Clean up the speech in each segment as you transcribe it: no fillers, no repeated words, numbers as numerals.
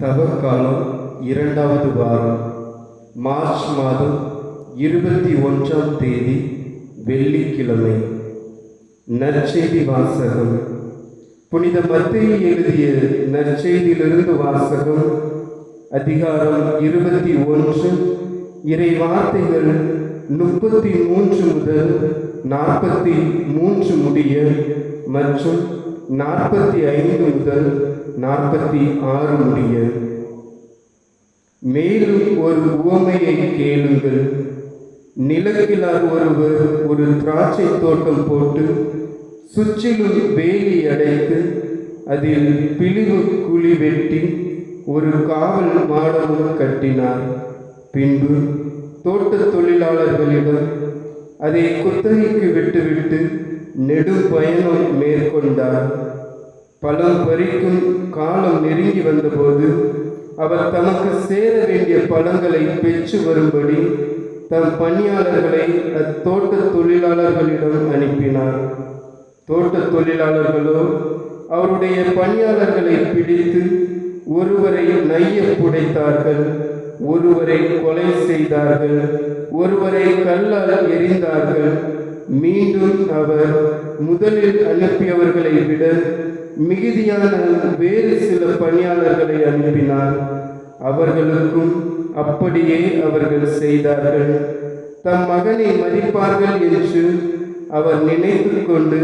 தவக்காலம் இரண்டாவது வாரம் மார்ச் மாதம் 21ஆம் தேதி வெள்ளிக்கிழமை. நற்செய்தி வாசகம். புனித மத்தேயு எழுதிய நற்செய்தியிலிருந்து வாசகம். அதிகாரம் 21, இறை வார்த்தைகள் 33 முதல் 43 முடிய மற்றும் 45 முதல் 46 முடிய. மேலும் ஒரு உவமையை கேளுங்கள். நிலக்கிழார் ஒருவர் ஒரு திராட்சை தோட்டம் போட்டு சுற்றிலும் வேலி அடைத்து அதில் பிழிவு குழி வெட்டி ஒரு காவல் மாடமும் கட்டினார். பின்பு தோட்ட தொழிலாளர்களிடம் அதை குத்தகைக்கு விட்டுவிட்டு நெடும் பயணம் மேற்கொண்டார். பழம் பறிக்கும் காலம் நெருங்கி வந்தபோது அவர் தமக்கு சேர வேண்டிய பழங்களை பெற்று வரும்படி தம் பணியாளர்களை அத்தோட்ட தொழிலாளர்களிடம் அனுப்பினார். தோட்ட தொழிலாளர்களோ அவருடைய பணியாளர்களை பிடித்து ஒருவரை நைய புடைத்தார்கள், ஒருவரை கொலை செய்தார்கள், ஒருவரை கல்லால் எறிந்தார்கள். மீண்டும் அவர் முதலில் அனுப்பியவர்களை விட மிகுதியான வேறு சில பணியாளர்களை அனுப்பினார். அவர்களுக்கும் அப்படியே அவர்கள் செய்தார்கள். தம் மகனை மதிப்பார்கள் என்று அவர் நினைத்து கொண்டு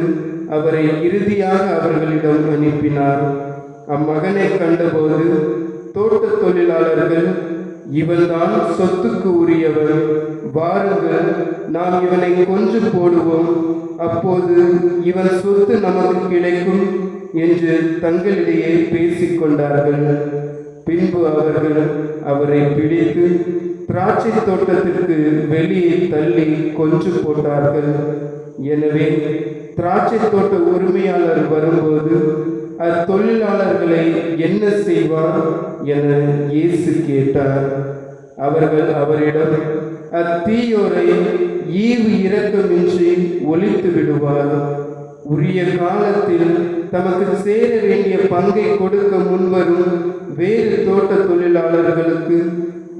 அவரை இறுதியாக அவர்களிடம் அனுப்பினார். அம்மகனை கண்டபோது தோட்ட தொழிலாளர்கள், இவன்தான் சொத்துக்கு உரியவன், வாருங்கள் நாம் இவனை கொன்று போடுவோம், அப்போது இவன் சொத்து நமக்கு கிடைக்கும் என்று தங்களிடையே பேசிக்கொண்டார்கள். பின்பு அவர்கள் அவரை பிடித்து திராட்சை தோட்டத்திற்கு வெளியே தள்ளி கொன்று போட்டார்கள். எனவே திராட்சை தோட்ட உரிமையாளர் வரும்போது அத்தொழிலாளர்களை என்ன செய்வார் என இயேசு கேட்டார். அவர்கள் அவரிடம், அத்தீயோரை ஈவு இரக்கமின்றி ஒழித்து விடுவார். உரிய காலத்தில் தமக்கு சேர வேண்டிய பங்கை கொடுக்க முன்வரும் வேறு தோட்ட தொழிலாளர்களுக்கு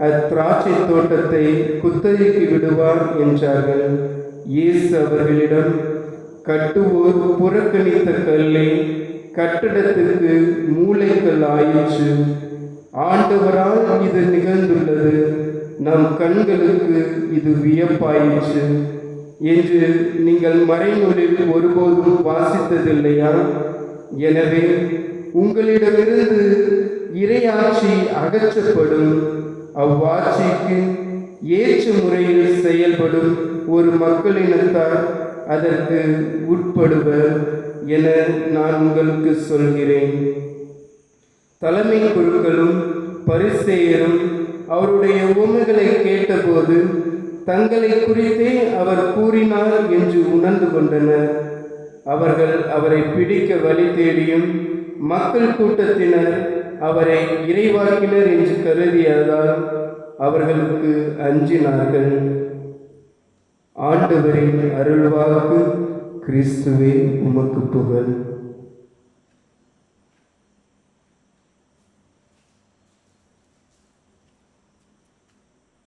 அத்திராட்சை தோட்டத்தை குத்தகைக்கு விடுவார் என்றார்கள். இயேசு அவர்களிடம், கட்டுவோர் புறக்கணித்த கல்லே கட்டடத்திற்கு மூலைக்கல் ஆயிற்று. ஆண்டவரால் இது நிகழ்ந்துள்ளது, நம் கண்களுக்கு இது வியப்பாயிற்று என்று நீங்கள் மறைநூலில் ஒருபோதும் வாசித்ததில்லையா? எனவே உங்களிடமிருந்து இறையாட்சி அகற்றப்படும். அவ்வாட்சிக்கு ஏற்ற முறையில் செயல்படும் ஒரு மக்களினத்தார் அதற்கு உட்படுவர் என நான் உங்களுக்கு சொல்கிறேன். தலைமை குருக்களும் பரிசேயரும் அவருடைய உவமைகளை கேட்டபோது தங்களை குறித்தே அவர் கூறினார் என்று உணர்ந்து கொண்டனர். அவர்கள் அவரை பிடிக்க வழி தேடியும் மக்கள் கூட்டத்தினர் அவரை இறைவாக்கினர் என்று கருதியதால் அவர்களுக்கு அஞ்சினார்கள். ஆண்டவரின் அருள்வாக்கு. கிறிஸ்துவே உமக்கு புகழ்.